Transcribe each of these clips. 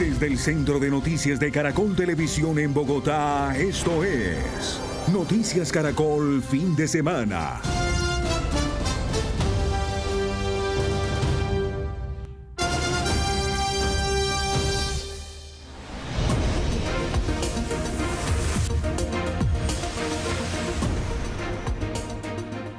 Desde el Centro de Noticias de Caracol Televisión en Bogotá, esto es Noticias Caracol Fin de Semana.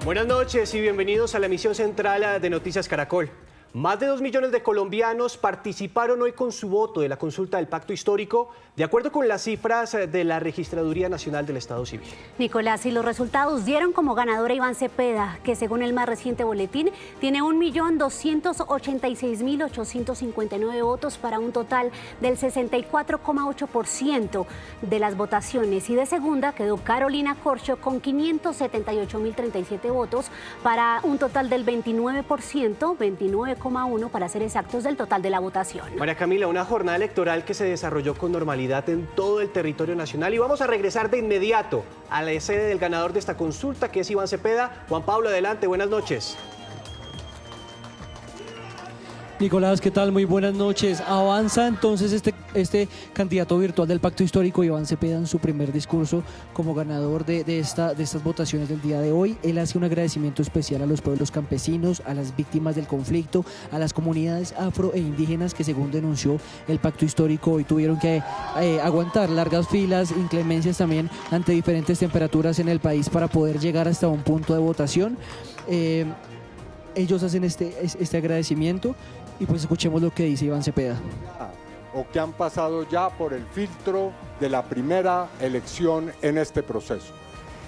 Buenas noches y bienvenidos a la emisión central de Noticias Caracol. Más de 2 millones de colombianos participaron hoy con su voto de la consulta del Pacto Histórico, de acuerdo con las cifras de la Registraduría Nacional del Estado Civil. Nicolás, y los resultados dieron como ganador a Iván Cepeda, que según el más reciente boletín tiene 1.286.859 votos para un total del 64,8% de las votaciones. Y de segunda quedó Carolina Corcho con 578.037 votos para un total del 29%, 29,1% para ser exactos del total de la votación. María Camila, una jornada electoral que se desarrolló con normalidad en todo el territorio nacional, y vamos a regresar de inmediato a la sede del ganador de esta consulta, que es Iván Cepeda. Juan Pablo, adelante, buenas noches. Nicolás, ¿qué tal? Muy buenas noches. Avanza entonces este candidato virtual del Pacto Histórico, Iván Cepeda, en su primer discurso como ganador de estas votaciones del día de hoy. Él hace un agradecimiento especial a los pueblos campesinos, a las víctimas del conflicto, a las comunidades afro e indígenas que, según denunció el Pacto Histórico, hoy tuvieron que aguantar largas filas, inclemencias también ante diferentes temperaturas en el país para poder llegar hasta un punto de votación. Ellos hacen este agradecimiento y pues escuchemos lo que dice Iván Cepeda. O que han pasado ya por el filtro de la primera elección en este proceso,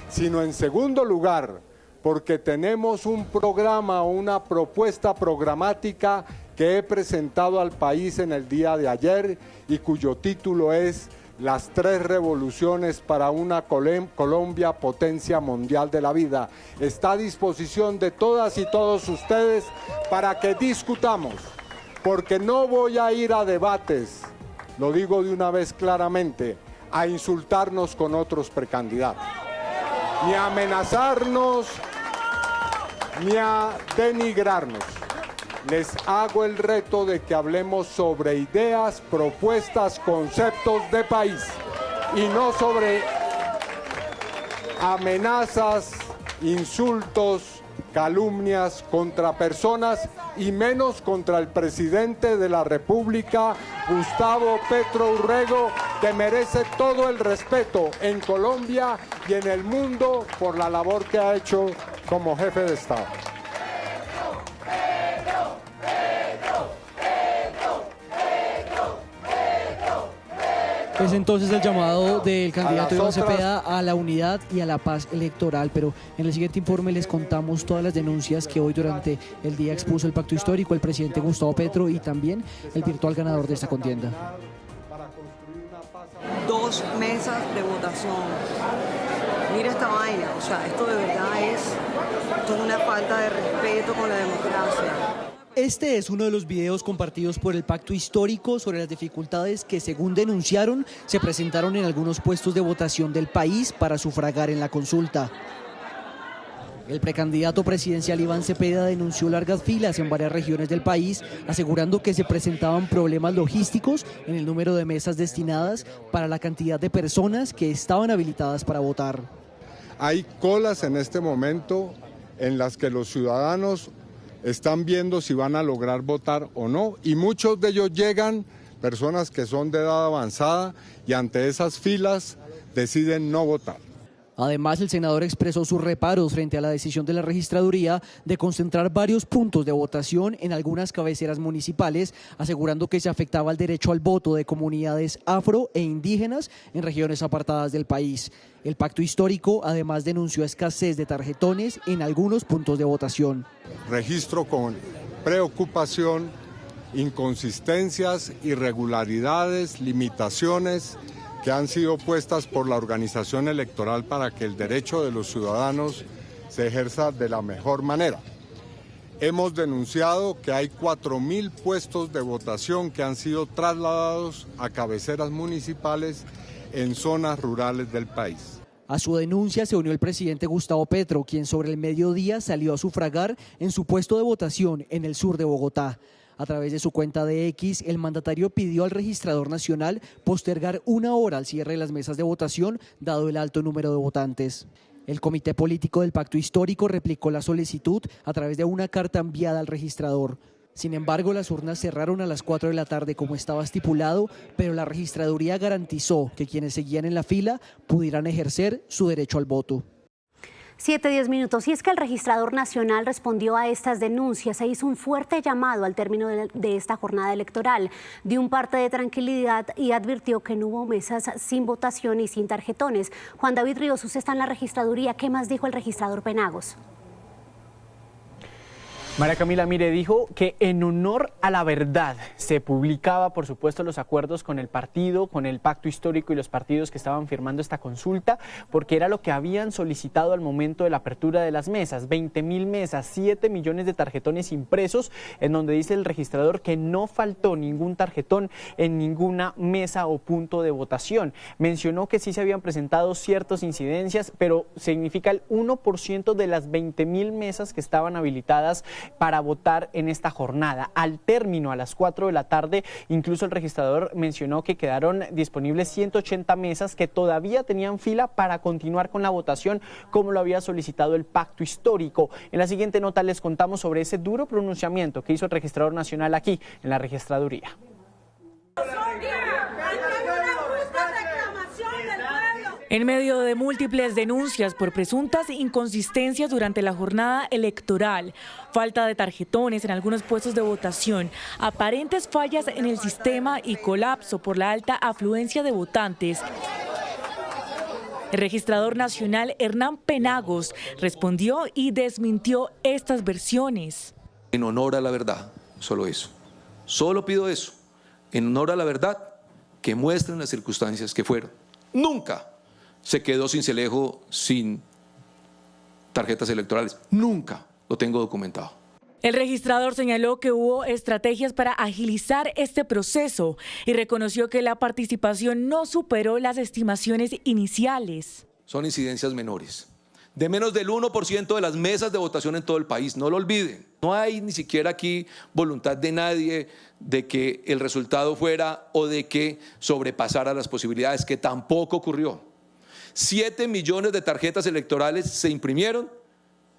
sino en segundo lugar, porque tenemos un programa, una propuesta programática que he presentado al país en el día de ayer y cuyo título es Las 3 revoluciones para una Colombia potencia mundial de la vida. Está a disposición de todas y todos ustedes para que discutamos, porque no voy a ir a debates, lo digo de una vez claramente, a insultarnos con otros precandidatos, ni a amenazarnos, ni a denigrarnos. Les hago el reto de que hablemos sobre ideas, propuestas, conceptos de país y no sobre amenazas, insultos, calumnias contra personas y menos contra el presidente de la República, Gustavo Petro Urrego, que merece todo el respeto en Colombia y en el mundo por la labor que ha hecho como jefe de Estado. Es entonces el llamado del candidato Iván Cepeda a la unidad y a la paz electoral, pero en el siguiente informe les contamos todas las denuncias que hoy durante el día expuso el Pacto Histórico, el presidente Gustavo Petro y también el virtual ganador de esta contienda. 2 mesas de votación. Mira esta vaina, o sea, esto de verdad es una falta de respeto con la democracia. Este es uno de los videos compartidos por el Pacto Histórico sobre las dificultades que, según denunciaron, se presentaron en algunos puestos de votación del país para sufragar en la consulta. El precandidato presidencial Iván Cepeda denunció largas filas en varias regiones del país, asegurando que se presentaban problemas logísticos en el número de mesas destinadas para la cantidad de personas que estaban habilitadas para votar. Hay colas en este momento en las que los ciudadanos están viendo si van a lograr votar o no, y muchos de ellos llegan, personas que son de edad avanzada, y ante esas filas deciden no votar. Además, el senador expresó sus reparos frente a la decisión de la registraduría de concentrar varios puntos de votación en algunas cabeceras municipales, asegurando que se afectaba el derecho al voto de comunidades afro e indígenas en regiones apartadas del país. El Pacto Histórico además denunció escasez de tarjetones en algunos puntos de votación. Registro con preocupación inconsistencias, irregularidades, limitaciones que han sido puestas por la organización electoral para que el derecho de los ciudadanos se ejerza de la mejor manera. Hemos denunciado que hay 4.000 puestos de votación que han sido trasladados a cabeceras municipales en zonas rurales del país. A su denuncia se unió el presidente Gustavo Petro, quien sobre el mediodía salió a sufragar en su puesto de votación en el sur de Bogotá. A través de su cuenta de X, el mandatario pidió al registrador nacional postergar 1 hora al cierre de las mesas de votación, dado el alto número de votantes. El Comité Político del Pacto Histórico replicó la solicitud a través de una carta enviada al registrador. Sin embargo, las urnas cerraron a las 4 de la tarde como estaba estipulado, pero la registraduría garantizó que quienes seguían en la fila pudieran ejercer su derecho al voto. 7:10 minutos. Y es que el registrador nacional respondió a estas denuncias e hizo un fuerte llamado al término de esta jornada electoral. Dio un parte de tranquilidad y advirtió que no hubo mesas sin votación y sin tarjetones. Juan David Ríos, usted está en la registraduría. ¿Qué más dijo el registrador Penagos? María Camila, mire, dijo que en honor a la verdad se publicaba, por supuesto, los acuerdos con el partido, con el pacto histórico y los partidos que estaban firmando esta consulta, porque era lo que habían solicitado al momento de la apertura de las mesas, 20.000 mesas, 7 millones de tarjetones impresos, en donde dice el registrador que no faltó ningún tarjetón en ninguna mesa o punto de votación. Mencionó que sí se habían presentado ciertas incidencias, pero significa el 1% de las 20.000 mesas que estaban habilitadas para votar en esta jornada. Al término, a las 4 de la tarde, incluso el registrador mencionó que quedaron disponibles 180 mesas que todavía tenían fila para continuar con la votación, como lo había solicitado el pacto histórico. En la siguiente nota les contamos sobre ese duro pronunciamiento que hizo el registrador nacional aquí, en la registraduría. En medio de múltiples denuncias por presuntas inconsistencias durante la jornada electoral, falta de tarjetones en algunos puestos de votación, aparentes fallas en el sistema y colapso por la alta afluencia de votantes, el registrador nacional Hernán Penagos respondió y desmintió estas versiones. En honor a la verdad, solo eso. Solo pido eso. En honor a la verdad, que muestren las circunstancias que fueron. Nunca se quedó Sincelejo sin tarjetas electorales. Nunca lo tengo documentado. El registrador señaló que hubo estrategias para agilizar este proceso y reconoció que la participación no superó las estimaciones iniciales. Son incidencias menores. De menos del 1% de las mesas de votación en todo el país, no lo olviden. No hay ni siquiera aquí voluntad de nadie de que el resultado fuera o de que sobrepasara las posibilidades, que tampoco ocurrió. 7 millones de tarjetas electorales se imprimieron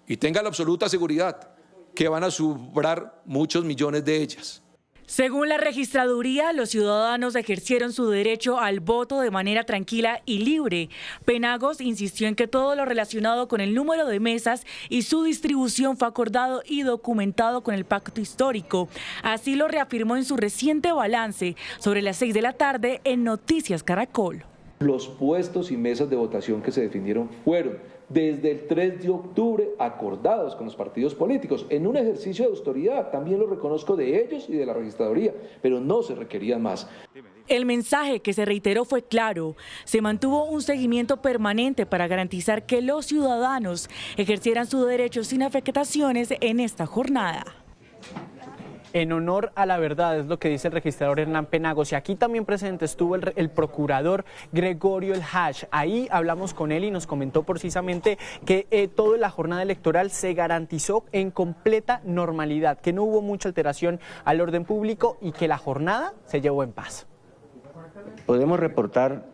y tenga la absoluta seguridad que van a sobrar muchos millones de ellas. Según la registraduría, los ciudadanos ejercieron su derecho al voto de manera tranquila y libre. Penagos insistió en que todo lo relacionado con el número de mesas y su distribución fue acordado y documentado con el pacto histórico. Así lo reafirmó en su reciente balance sobre las 6 de la tarde en Noticias Caracol. Los puestos y mesas de votación que se definieron fueron desde el 3 de octubre acordados con los partidos políticos en un ejercicio de autoridad, también lo reconozco, de ellos y de la registraduría, pero no se requerían más. El mensaje que se reiteró fue claro. Se mantuvo un seguimiento permanente para garantizar que los ciudadanos ejercieran su derecho sin afectaciones en esta jornada. En honor a la verdad, es lo que dice el registrador Hernán Penagos. Y aquí también presente estuvo el procurador Gregorio El Hash. Ahí hablamos con él y nos comentó precisamente que toda la jornada electoral se garantizó en completa normalidad, que no hubo mucha alteración al orden público y que la jornada se llevó en paz. Podemos reportar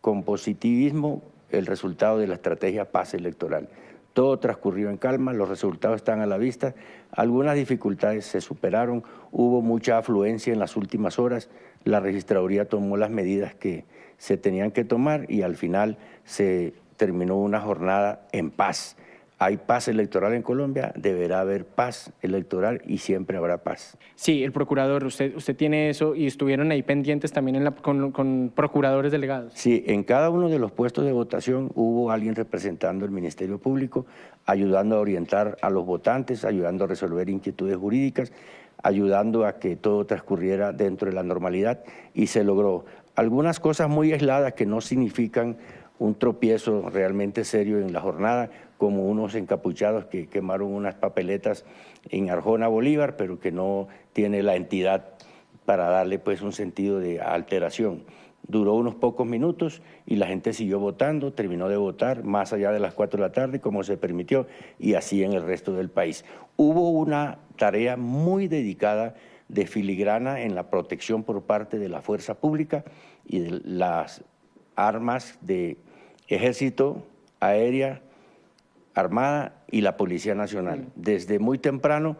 con positivismo el resultado de la estrategia paz electoral. Todo transcurrió en calma, los resultados están a la vista, algunas dificultades se superaron, hubo mucha afluencia en las últimas horas, la registraduría tomó las medidas que se tenían que tomar y al final se terminó una jornada en paz. Hay paz electoral en Colombia, deberá haber paz electoral y siempre habrá paz. Sí, el procurador, usted tiene eso y estuvieron ahí pendientes también con procuradores delegados. Sí, en cada uno de los puestos de votación hubo alguien representando el Ministerio Público, ayudando a orientar a los votantes, ayudando a resolver inquietudes jurídicas, ayudando a que todo transcurriera dentro de la normalidad y se logró. Algunas cosas muy aisladas que no significan un tropiezo realmente serio en la jornada, como unos encapuchados que quemaron unas papeletas en Arjona, Bolívar, pero que no tiene la entidad para darle pues un sentido de alteración. Duró unos pocos minutos y la gente siguió votando, terminó de votar más allá de las 4 de la tarde, como se permitió, y así en el resto del país. Hubo una tarea muy dedicada de filigrana en la protección por parte de la fuerza pública y de las armas de Ejército, Aérea, Armada y la Policía Nacional. Desde muy temprano,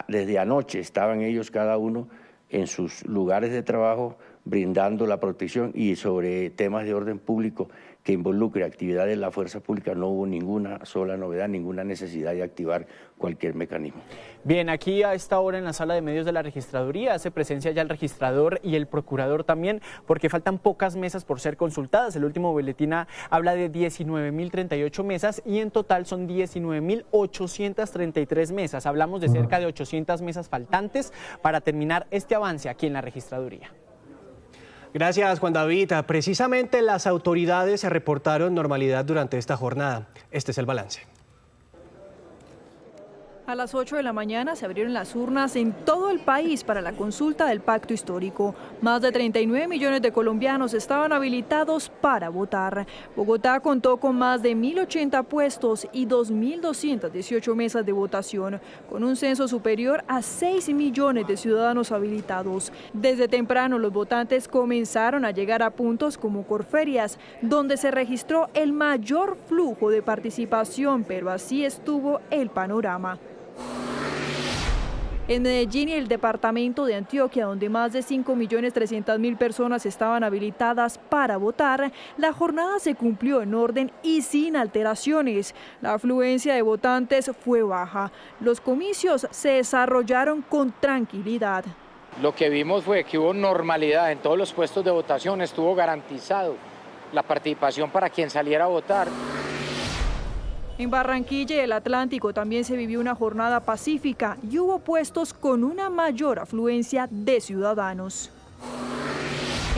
desde anoche, estaban ellos cada uno en sus lugares de trabajo brindando la protección, y sobre temas de orden público que involucre actividades de la fuerza pública no hubo ninguna sola novedad, ninguna necesidad de activar cualquier mecanismo. Bien, aquí a esta hora en la sala de medios de la registraduría hace presencia ya el registrador y el procurador también, porque faltan pocas mesas por ser consultadas. El último boletín habla de 19.038 mesas y en total son 19.833 mesas. Hablamos de cerca de 800 mesas faltantes para terminar este avance aquí en la registraduría. Gracias, Juan David. Precisamente las autoridades se reportaron normalidad durante esta jornada. Este es el balance. A las 8 de la mañana se abrieron las urnas en todo el país para la consulta del pacto histórico. Más de 39 millones de colombianos estaban habilitados para votar. Bogotá contó con más de 1.080 puestos y 2.218 mesas de votación, con un censo superior a 6 millones de ciudadanos habilitados. Desde temprano los votantes comenzaron a llegar a puntos como Corferias, donde se registró el mayor flujo de participación, pero así estuvo el panorama. En Medellín y el departamento de Antioquia, donde más de 5.300.000 personas estaban habilitadas para votar, la jornada se cumplió en orden y sin alteraciones. La afluencia de votantes fue baja. Los comicios se desarrollaron con tranquilidad. Lo que vimos fue que hubo normalidad en todos los puestos de votación, estuvo garantizado la participación para quien saliera a votar. En Barranquilla y el Atlántico también se vivió una jornada pacífica y hubo puestos con una mayor afluencia de ciudadanos.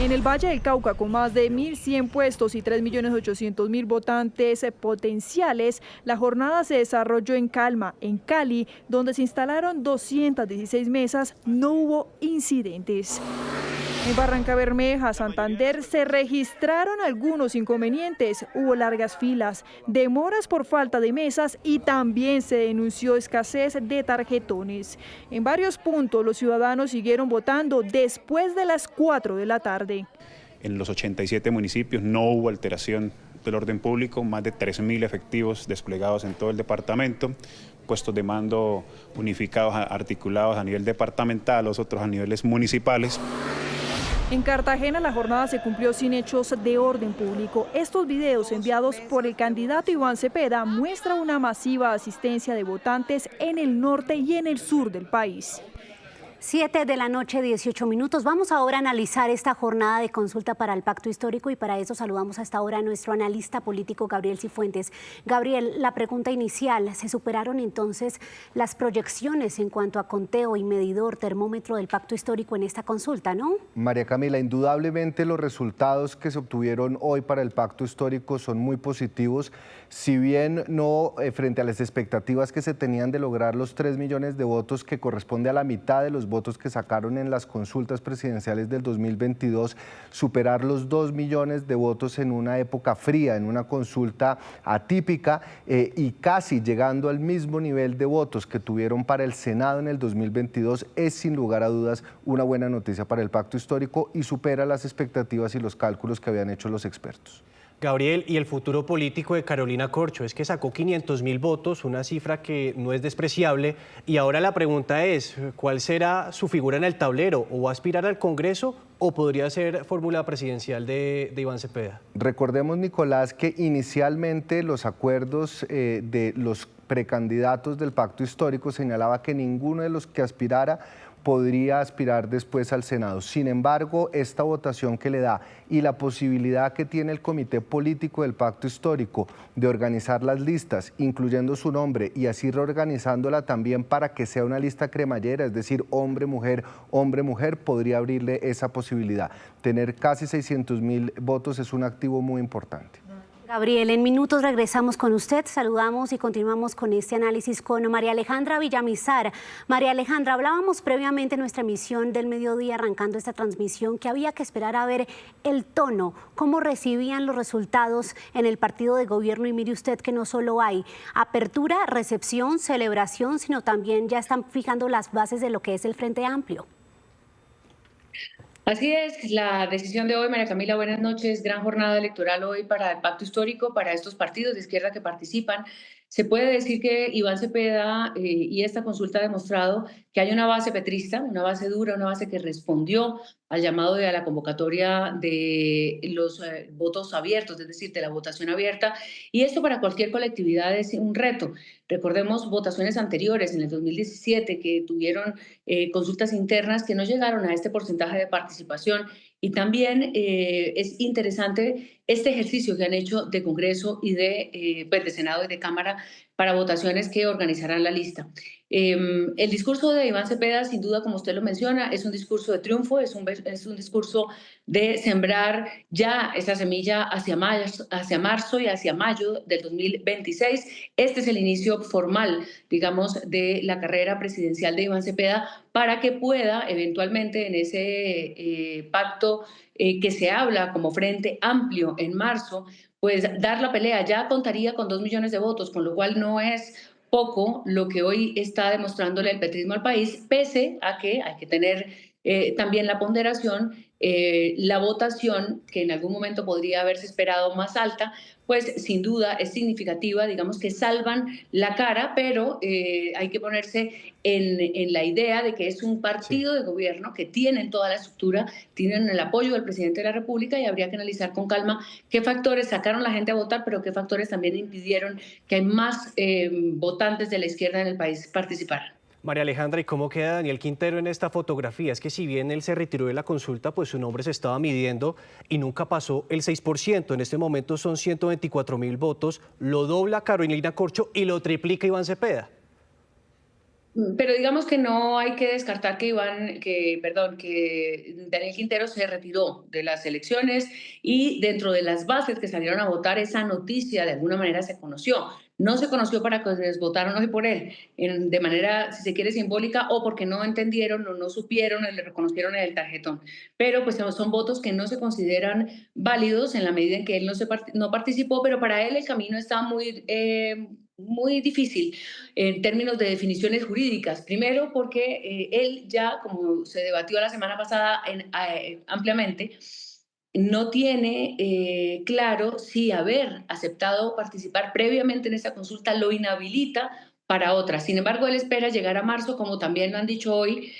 En el Valle del Cauca, con más de 1.100 puestos y 3.800.000 votantes potenciales, la jornada se desarrolló en calma. En Cali, donde se instalaron 216 mesas, no hubo incidentes. En Barrancabermeja, Santander, se registraron algunos inconvenientes. Hubo largas filas, demoras por falta de mesas y también se denunció escasez de tarjetones. En varios puntos los ciudadanos siguieron votando después de las 4 de la tarde. En los 87 municipios no hubo alteración del orden público, más de 3.000 efectivos desplegados en todo el departamento, puestos de mando unificados, articulados a nivel departamental, los otros a niveles municipales. En Cartagena la jornada se cumplió sin hechos de orden público. Estos videos enviados por el candidato Iván Cepeda muestran una masiva asistencia de votantes en el norte y en el sur del país. 7 de la noche, 18 minutos. Vamos ahora a analizar esta jornada de consulta para el pacto histórico y para eso saludamos hasta ahora a nuestro analista político Gabriel Cifuentes. Gabriel, la pregunta inicial, ¿se superaron entonces las proyecciones en cuanto a conteo y medidor termómetro del pacto histórico en esta consulta, no? María Camila, indudablemente los resultados que se obtuvieron hoy para el pacto histórico son muy positivos, si bien no frente a las expectativas que se tenían de lograr los 3 millones de votos, que corresponde a la mitad de los votos que sacaron en las consultas presidenciales del 2022, superar los 2 millones de votos en una época fría, en una consulta atípica y casi llegando al mismo nivel de votos que tuvieron para el Senado en el 2022, es sin lugar a dudas una buena noticia para el pacto histórico y supera las expectativas y los cálculos que habían hecho los expertos. Gabriel, y el futuro político de Carolina Corcho es que sacó 500.000 votos, una cifra que no es despreciable, y ahora la pregunta es, ¿cuál será su figura en el tablero? ¿O va a aspirar al Congreso o podría ser fórmula presidencial de Iván Cepeda? Recordemos, Nicolás, que inicialmente los acuerdos de los precandidatos del pacto histórico señalaba que ninguno de los que aspirara podría aspirar después al Senado. Sin embargo, esta votación que le da y la posibilidad que tiene el Comité Político del Pacto Histórico de organizar las listas, incluyendo su nombre y así reorganizándola también para que sea una lista cremallera, es decir, hombre-mujer, podría abrirle esa posibilidad. Tener casi 600.000 votos es un activo muy importante. Gabriel, en minutos regresamos con usted, saludamos y continuamos con este análisis con María Alejandra Villamizar. María Alejandra, hablábamos previamente en nuestra emisión del mediodía, arrancando esta transmisión, que había que esperar a ver el tono, cómo recibían los resultados en el partido de gobierno, y mire usted que no solo hay apertura, recepción, celebración, sino también ya están fijando las bases de lo que es el Frente Amplio. Así es, la decisión de hoy, María Camila, buenas noches, gran jornada electoral hoy para el pacto histórico, para estos partidos de izquierda que participan. Se puede decir que Iván Cepeda y esta consulta ha demostrado que hay una base petrista, una base dura, una base que respondió al llamado de a la convocatoria de los votos abiertos, es decir, de la votación abierta, y esto para cualquier colectividad es un reto. Recordemos votaciones anteriores, en el 2017, que tuvieron consultas internas que no llegaron a este porcentaje de participación, y también es interesante este ejercicio que han hecho de Congreso y de Senado y de Cámara para votaciones que organizarán la lista. El discurso de Iván Cepeda, sin duda, como usted lo menciona, es un discurso de triunfo, es un discurso de sembrar ya esa semilla hacia marzo y hacia mayo del 2026. Este es el inicio formal, digamos, de la carrera presidencial de Iván Cepeda para que pueda eventualmente en ese pacto que se habla como Frente Amplio en marzo, pues dar la pelea. Ya contaría con 2 millones de votos, con lo cual no es poco lo que hoy está demostrándole el petrismo al país, pese a que hay que tener también la ponderación, la votación, que en algún momento podría haberse esperado más alta, pues sin duda es significativa, digamos que salvan la cara, pero hay que ponerse en la idea de que es un partido de gobierno que tienen toda la estructura, tienen el apoyo del presidente de la República y habría que analizar con calma qué factores sacaron a la gente a votar, pero qué factores también impidieron que hay más votantes de la izquierda en el país participaran. María Alejandra, ¿y cómo queda Daniel Quintero en esta fotografía? Es que si bien él se retiró de la consulta, pues su nombre se estaba midiendo y nunca pasó el 6%. En este momento son 124.000 votos, lo dobla Carolina Corcho y lo triplica Iván Cepeda. Pero digamos que no hay que descartar que Daniel Quintero se retiró de las elecciones y dentro de las bases que salieron a votar esa noticia de alguna manera se conoció. No se conoció para quienes votaron hoy por él, de manera, si se quiere, simbólica o porque no entendieron o no supieron o le reconocieron en el tarjetón. Pero pues son votos que no se consideran válidos en la medida en que él no participó, pero para él el camino está muy difícil en términos de definiciones jurídicas. Primero porque él ya, como se debatió la semana pasada ampliamente, no tiene claro si haber aceptado participar previamente en esa consulta lo inhabilita para otra. Sin embargo, él espera llegar a marzo, como también lo han dicho hoy,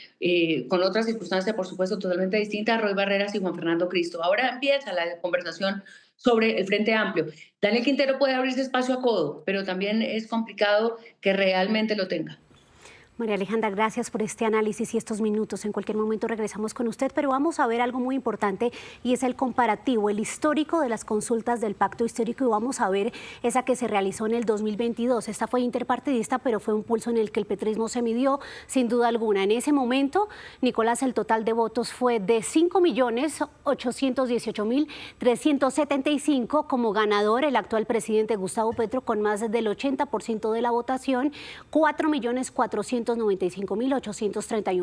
con otra circunstancia, por supuesto, totalmente distinta, Roy Barreras y Juan Fernando Cristo. Ahora empieza la conversación sobre el Frente Amplio. Daniel Quintero puede abrirse espacio a codo, pero también es complicado que realmente lo tenga. María Alejandra, gracias por este análisis y estos minutos. En cualquier momento regresamos con usted, pero vamos a ver algo muy importante y es el comparativo, el histórico de las consultas del Pacto Histórico, y vamos a ver esa que se realizó en el 2022. Esta fue interpartidista, pero fue un pulso en el que el petrismo se midió sin duda alguna. En ese momento, Nicolás, el total de votos fue de 5.818.375, como ganador el actual presidente Gustavo Petro con más del 80% de la votación, 4.495.831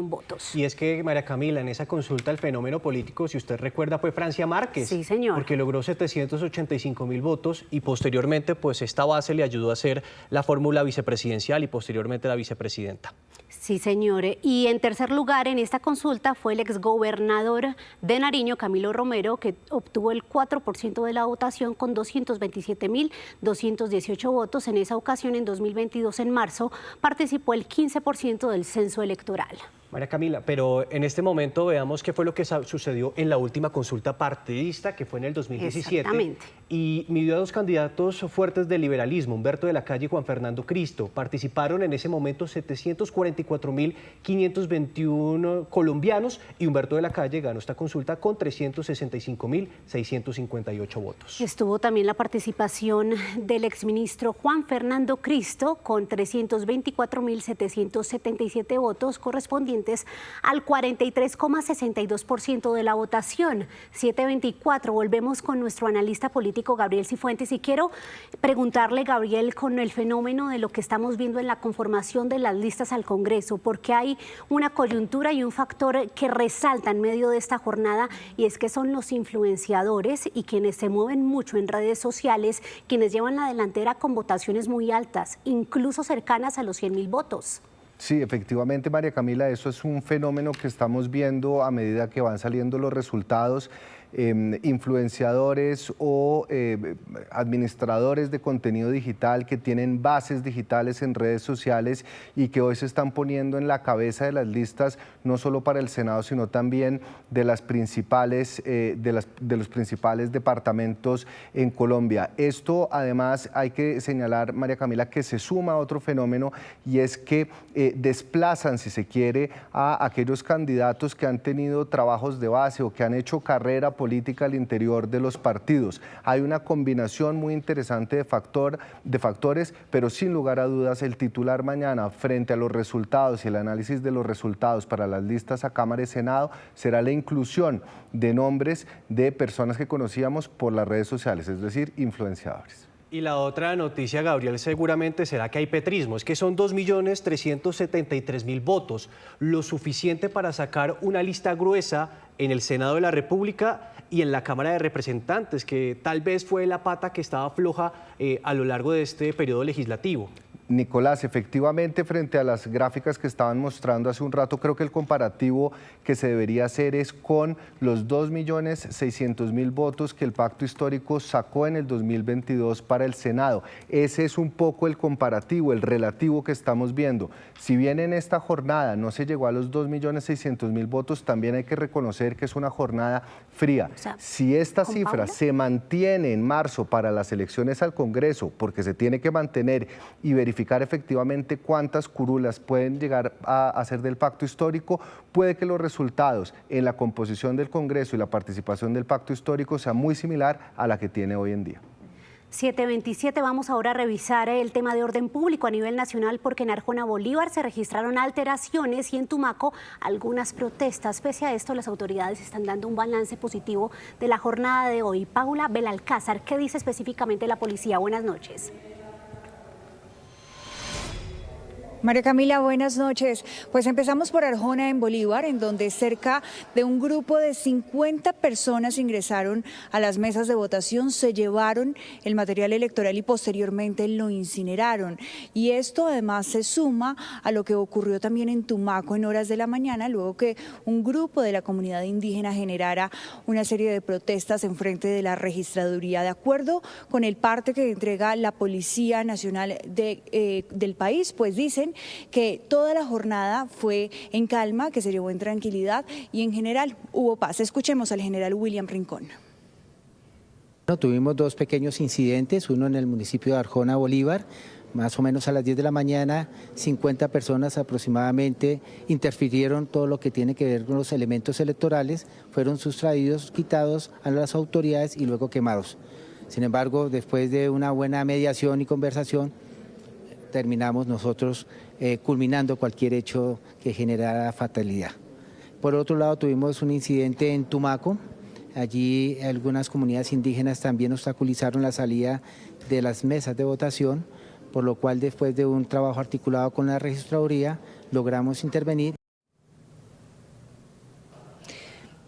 votos. Y es que, María Camila, en esa consulta el fenómeno político, si usted recuerda, fue Francia Márquez. Sí, señor. Porque logró 785.000 votos y posteriormente, pues esta base le ayudó a hacer la fórmula vicepresidencial y posteriormente la vicepresidenta. Sí, señor. Y en tercer lugar en esta consulta fue el exgobernador de Nariño, Camilo Romero, que obtuvo el 4% de la votación con 227.218 votos. En esa ocasión, en 2022, en marzo, participó el 15% del censo electoral. María Camila, pero en este momento veamos qué fue lo que sucedió en la última consulta partidista, que fue en el 2017. Exactamente. Y midió a dos candidatos fuertes del liberalismo, Humberto de la Calle y Juan Fernando Cristo. Participaron en ese momento 744.521 colombianos y Humberto de la Calle ganó esta consulta con 365.658 votos. Estuvo también la participación del exministro Juan Fernando Cristo con 324.777 votos correspondientes al 43,62% de la votación. 724. Volvemos con nuestro analista político Gabriel Cifuentes y quiero preguntarle, Gabriel, con el fenómeno de lo que estamos viendo en la conformación de las listas al Congreso, porque hay una coyuntura y un factor que resalta en medio de esta jornada, y es que son los influenciadores y quienes se mueven mucho en redes sociales, quienes llevan la delantera con votaciones muy altas, incluso cercanas a los 100.000 votos. Sí, efectivamente, María Camila, eso es un fenómeno que estamos viendo a medida que van saliendo los resultados. Influenciadores o administradores de contenido digital que tienen bases digitales en redes sociales y que hoy se están poniendo en la cabeza de las listas, no solo para el Senado, sino también de los principales departamentos en Colombia. Esto, además, hay que señalar, María Camila, que se suma a otro fenómeno, y es que desplazan, si se quiere, a aquellos candidatos que han tenido trabajos de base o que han hecho carrera política al interior de los partidos. Hay una combinación muy interesante de factores, pero sin lugar a dudas el titular mañana frente a los resultados y el análisis de los resultados para las listas a Cámara y Senado será la inclusión de nombres de personas que conocíamos por las redes sociales, es decir, influenciadores. Y la otra noticia, Gabriel, seguramente será que hay petrismo. Es que son 2.373.000 votos, lo suficiente para sacar una lista gruesa en el Senado de la República y en la Cámara de Representantes, que tal vez fue la pata que estaba floja a lo largo de este periodo legislativo. Nicolás, efectivamente, frente a las gráficas que estaban mostrando hace un rato, creo que el comparativo que se debería hacer es con los 2.600.000 votos que el Pacto Histórico sacó en el 2022 para el Senado. Ese es un poco el comparativo, el relativo que estamos viendo. Si bien en esta jornada no se llegó a los 2.600.000 votos, también hay que reconocer que es una jornada fría. O sea, si esta cifra se mantiene en marzo para las elecciones al Congreso, porque se tiene que mantener y verificar efectivamente cuántas curulas pueden llegar a hacer del Pacto Histórico, puede que los resultados en la composición del Congreso y la participación del Pacto Histórico sea muy similar a la que tiene hoy en día. 7:27, vamos ahora a revisar el tema de orden público a nivel nacional, porque en Arjona, Bolívar, se registraron alteraciones y en Tumaco algunas protestas. Pese a esto, las autoridades están dando un balance positivo de la jornada de hoy. Paula Belalcázar, ¿qué dice específicamente la policía? Buenas noches. María Camila, buenas noches. Pues empezamos por Arjona, en Bolívar, en donde cerca de un grupo de 50 personas ingresaron a las mesas de votación, se llevaron el material electoral y posteriormente lo incineraron. Y esto además se suma a lo que ocurrió también en Tumaco en horas de la mañana, luego que un grupo de la comunidad indígena generara una serie de protestas en frente de la registraduría. De acuerdo con el parte que entrega la Policía Nacional del país, pues dicen que toda la jornada fue en calma, que se llevó en tranquilidad y en general hubo paz. Escuchemos al general William Rincón. Tuvimos dos pequeños incidentes, uno en el municipio de Arjona, Bolívar, más o menos a las 10 de la mañana, 50 personas aproximadamente interfirieron todo lo que tiene que ver con los elementos electorales, fueron sustraídos, quitados a las autoridades y luego quemados. Sin embargo, después de una buena mediación y conversación, terminamos nosotros culminando cualquier hecho que generara fatalidad. Por otro lado, tuvimos un incidente en Tumaco. Allí algunas comunidades indígenas también obstaculizaron la salida de las mesas de votación, por lo cual después de un trabajo articulado con la registraduría logramos intervenir.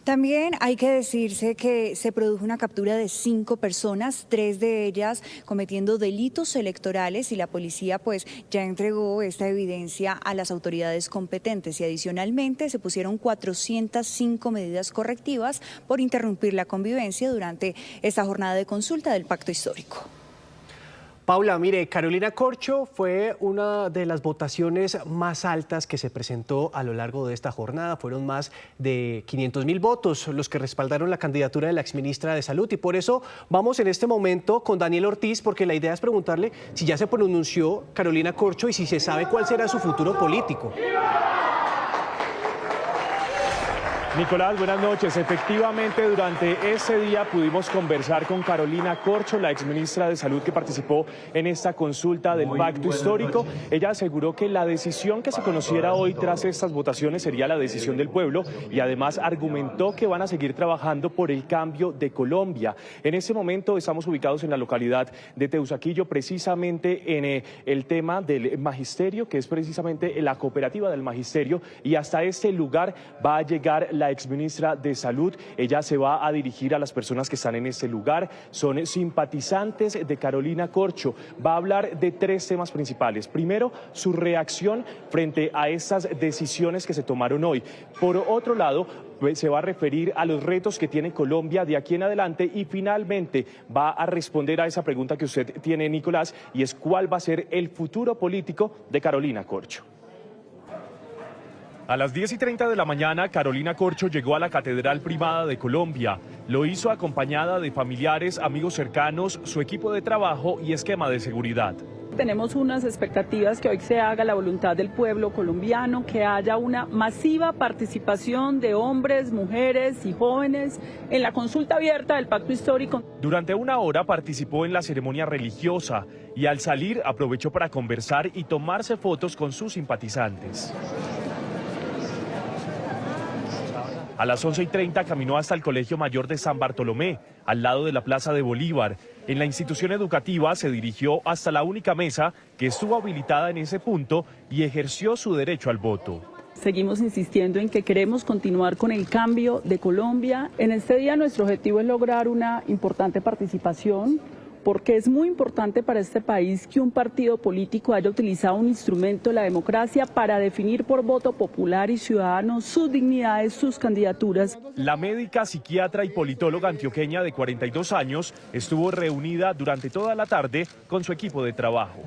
También hay que decirse que se produjo una captura de 5 personas, 3 de ellas cometiendo delitos electorales, y la policía pues ya entregó esta evidencia a las autoridades competentes, y adicionalmente se pusieron 405 medidas correctivas por interrumpir la convivencia durante esta jornada de consulta del Pacto Histórico. Paula, mire, Carolina Corcho fue una de las votaciones más altas que se presentó a lo largo de esta jornada. Fueron más de 500.000 votos los que respaldaron la candidatura de la exministra de Salud, y por eso vamos en este momento con Daniel Ortiz, porque la idea es preguntarle si ya se pronunció Carolina Corcho y si se sabe cuál será su futuro político. Nicolás, buenas noches. Efectivamente, durante ese día pudimos conversar con Carolina Corcho, la exministra de Salud que participó en esta consulta del Pacto Histórico. Ella aseguró que la decisión que se conociera hoy tras estas votaciones sería la decisión del pueblo, y además argumentó que van a seguir trabajando por el cambio de Colombia. En este momento estamos ubicados en la localidad de Teusaquillo, precisamente en el tema del magisterio, que es precisamente la cooperativa del magisterio, y hasta este lugar va a llegar la la exministra de Salud. Ella se va a dirigir a las personas que están en este lugar. Son simpatizantes de Carolina Corcho. Va a hablar de 3 temas principales. Primero, su reacción frente a estas decisiones que se tomaron hoy. Por otro lado, se va a referir a los retos que tiene Colombia de aquí en adelante y finalmente va a responder a esa pregunta que usted tiene, Nicolás, y es cuál va a ser el futuro político de Carolina Corcho. A las 10:30 de la mañana, Carolina Corcho llegó a la Catedral Primada de Colombia. Lo hizo acompañada de familiares, amigos cercanos, su equipo de trabajo y esquema de seguridad. Tenemos unas expectativas que hoy se haga la voluntad del pueblo colombiano, que haya una masiva participación de hombres, mujeres y jóvenes en la consulta abierta del Pacto Histórico. Durante 1 hora participó en la ceremonia religiosa y al salir aprovechó para conversar y tomarse fotos con sus simpatizantes. A las 11:30 caminó hasta el Colegio Mayor de San Bartolomé, al lado de la Plaza de Bolívar. En la institución educativa se dirigió hasta la única mesa que estuvo habilitada en ese punto y ejerció su derecho al voto. Seguimos insistiendo en que queremos continuar con el cambio de Colombia. En este día nuestro objetivo es lograr una importante participación, porque es muy importante para este país que un partido político haya utilizado un instrumento de la democracia para definir por voto popular y ciudadano sus dignidades, sus candidaturas. La médica, psiquiatra y politóloga antioqueña de 42 años estuvo reunida durante toda la tarde con su equipo de trabajo.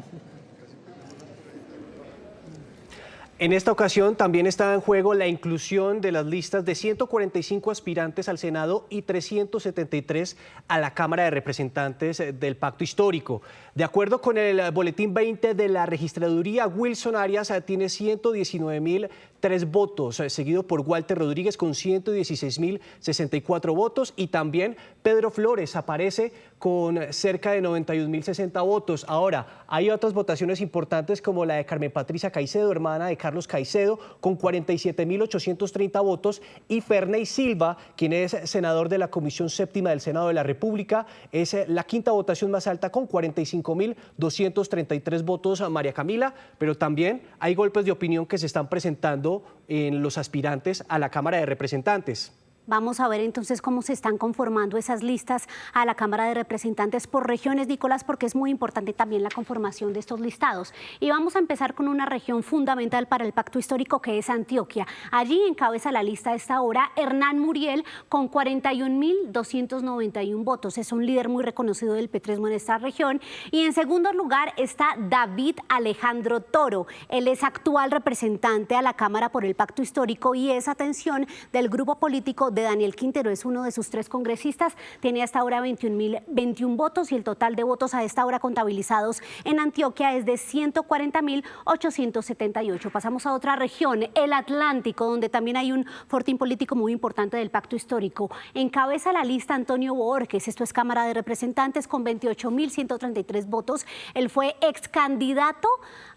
En esta ocasión también está en juego la inclusión de las listas de 145 aspirantes al Senado y 373 a la Cámara de Representantes del Pacto Histórico. De acuerdo con el Boletín 20 de la Registraduría, Wilson Arias tiene 119.003 votos, seguido por Walter Rodríguez con 116.064 votos y también Pedro Flores aparece con cerca de 91.060 votos. Ahora, hay otras votaciones importantes como la de Carmen Patricia Caicedo, hermana de Carlos Caicedo, con 47.830 votos, y Ferney Silva, quien es senador de la Comisión Séptima del Senado de la República, es la quinta votación más alta con 45.233 votos a María Camila, pero también hay golpes de opinión que se están presentando en los aspirantes a la Cámara de Representantes. Vamos a ver entonces cómo se están conformando esas listas a la Cámara de Representantes por regiones, Nicolás, porque es muy importante también la conformación de estos listados. Y vamos a empezar con una región fundamental para el Pacto Histórico, que es Antioquia. Allí encabeza la lista a esta hora Hernán Muriel con 41.291 votos. Es un líder muy reconocido del petrismo en esta región. Y en segundo lugar está David Alejandro Toro. Él es actual representante a la Cámara por el Pacto Histórico y es, atención, del grupo político de Daniel Quintero, es uno de sus 3 congresistas, tiene hasta ahora 21 votos y el total de votos a esta hora contabilizados en Antioquia es de 140.878. Pasamos a otra región, el Atlántico, donde también hay un fortín político muy importante del Pacto Histórico. Encabeza la lista Antonio Borges, esto es Cámara de Representantes, con 28.133 votos. Él fue ex candidato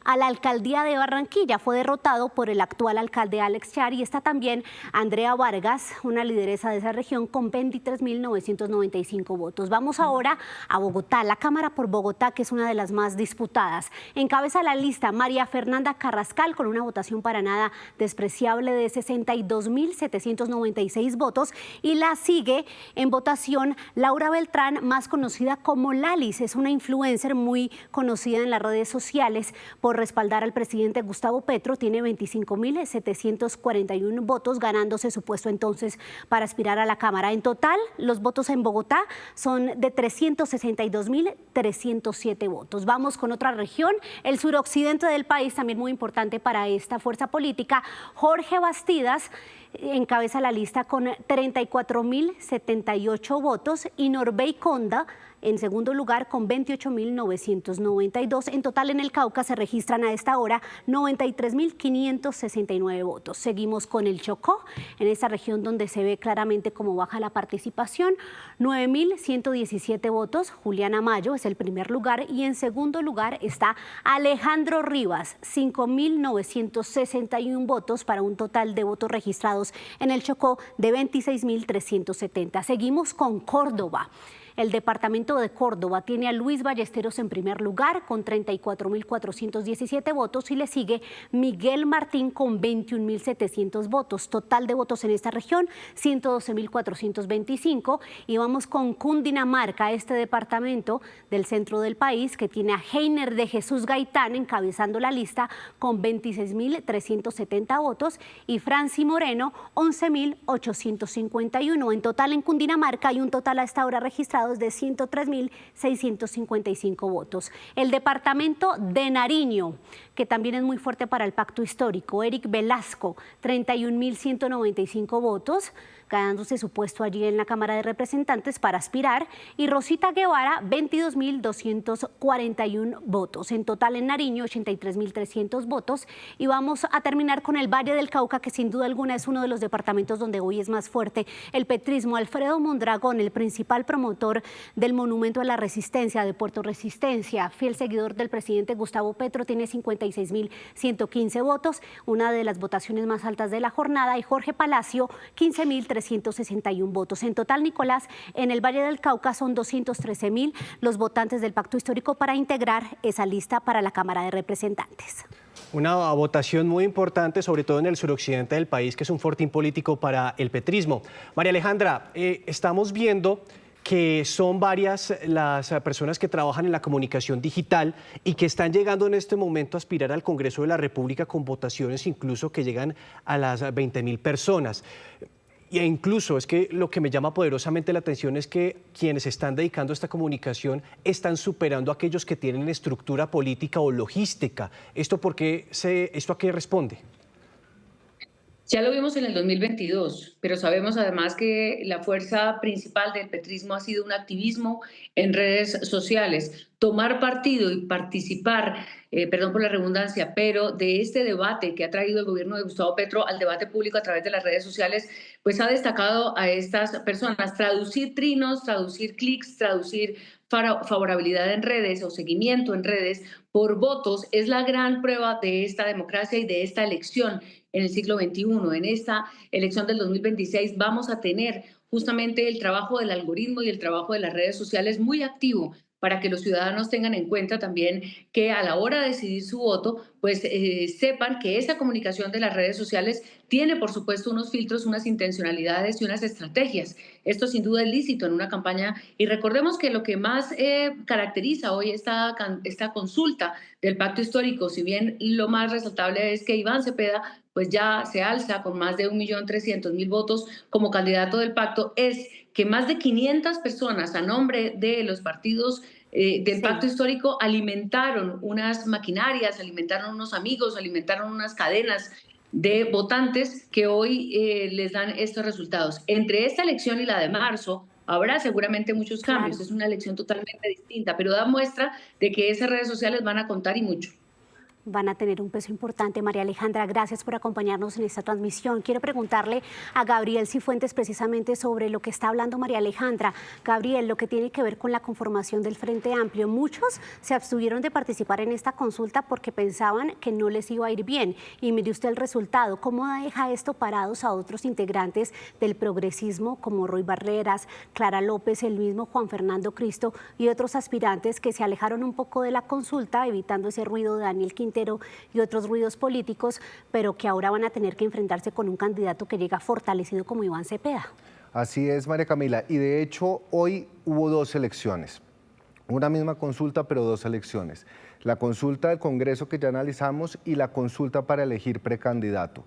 a la alcaldía de Barranquilla, fue derrotado por el actual alcalde Alex Char, y está también Andrea Vargas, una lideresa de esa región, con 23.995 votos. Vamos ahora a Bogotá, la Cámara por Bogotá, que es una de las más disputadas. Encabeza la lista María Fernanda Carrascal, con una votación para nada despreciable de 62.796 votos, y la sigue en votación Laura Beltrán, más conocida como Lalis. Es una influencer muy conocida en las redes sociales por respaldar al presidente Gustavo Petro, tiene 25.741 votos, ganándose su puesto entonces para aspirar a la Cámara. En total, los votos en Bogotá son de 362.307 votos. Vamos con otra región, el suroccidente del país, también muy importante para esta fuerza política. Jorge Bastidas encabeza la lista con 34.078 votos y Norbey Conda en segundo lugar con 28.992. En total en el Cauca se registran a esta hora 93.569 votos. Seguimos con el Chocó, en esta región donde se ve claramente cómo baja la participación, 9.117 votos. Juliana Mayo es el primer lugar y en segundo lugar está Alejandro Rivas, 5.961 votos para un total de votos registrados en el Chocó de 26.370. Seguimos con Córdoba. El departamento de Córdoba tiene a Luis Ballesteros en primer lugar con 34.417 votos y le sigue Miguel Martín con 21.700 votos. Total de votos en esta región, 112.425. Y vamos con Cundinamarca, este departamento del centro del país que tiene a Heiner de Jesús Gaitán encabezando la lista con 26.370 votos y Franci Moreno 11.851. En total en Cundinamarca hay un total a esta hora registrados de 103.655 votos. El departamento de Nariño, que también es muy fuerte para el pacto histórico, Eric Velasco, 31.195 votos, ganándose su puesto allí en la Cámara de Representantes para aspirar, y Rosita Guevara, 22.241 votos. En total en Nariño, 83.300 votos. Y vamos a terminar con el Valle del Cauca, que sin duda alguna es uno de los departamentos donde hoy es más fuerte el petrismo. Alfredo Mondragón, el principal promotor del Monumento a la Resistencia de Puerto Resistencia, fiel seguidor del presidente Gustavo Petro, tiene 56.115 votos, una de las votaciones más altas de la jornada, y Jorge Palacio, 15.361 votos. En total, Nicolás, en el Valle del Cauca son 213.000 los votantes del pacto histórico para integrar esa lista para la Cámara de Representantes. Una votación muy importante, sobre todo en el suroccidente del país, que es un fortín político para el petrismo. María Alejandra, estamos viendo que son varias las personas que trabajan en la comunicación digital y que están llegando en este momento a aspirar al Congreso de la República con votaciones incluso que llegan a las 20.000 personas. E incluso es que lo que me llama poderosamente la atención es que quienes están dedicando a esta comunicación están superando a aquellos que tienen estructura política o logística. ¿Esto a qué responde? Ya lo vimos en el 2022, pero sabemos además que la fuerza principal del petrismo ha sido un activismo en redes sociales. Tomar partido y participar, perdón por la redundancia, pero de este debate que ha traído el gobierno de Gustavo Petro al debate público a través de las redes sociales, pues ha destacado a estas personas. Traducir trinos, traducir clics, traducir favorabilidad en redes o seguimiento en redes por votos es la gran prueba de esta democracia y de esta elección en el siglo XXI. En esta elección del 2026 vamos a tener justamente el trabajo del algoritmo y el trabajo de las redes sociales muy activo para que los ciudadanos tengan en cuenta también que a la hora de decidir su voto, pues sepan que esa comunicación de las redes sociales tiene, por supuesto, unos filtros, unas intencionalidades y unas estrategias. Esto sin duda es lícito en una campaña. Y recordemos que lo que más caracteriza hoy esta consulta del pacto histórico, si bien lo más resaltable es que Iván Cepeda pues ya se alza con más de 1.300.000 votos como candidato del pacto, es que más de 500 personas a nombre de los partidos del pacto histórico alimentaron unas maquinarias, alimentaron unos amigos, alimentaron unas cadenas de votantes que hoy les dan estos resultados. Entre esta elección y la de marzo habrá seguramente muchos cambios, es una elección totalmente distinta, pero da muestra de que esas redes sociales van a contar y mucho. Van a tener un peso importante. María Alejandra, gracias por acompañarnos en esta transmisión. Quiero preguntarle a Gabriel Cifuentes precisamente sobre lo que está hablando María Alejandra. Gabriel, lo que tiene que ver con la conformación del Frente Amplio. Muchos se abstuvieron de participar en esta consulta porque pensaban que no les iba a ir bien. Y mire usted el resultado. ¿Cómo deja esto parados a otros integrantes del progresismo como Roy Barreras, Clara López, el mismo Juan Fernando Cristo y otros aspirantes que se alejaron un poco de la consulta, evitando ese ruido de Daniel Quintero y otros ruidos políticos, pero que ahora van a tener que enfrentarse con un candidato que llega fortalecido como Iván Cepeda? Así es, María Camila, y de hecho hoy hubo dos elecciones, una misma consulta pero dos elecciones, la consulta del Congreso que ya analizamos y la consulta para elegir precandidato.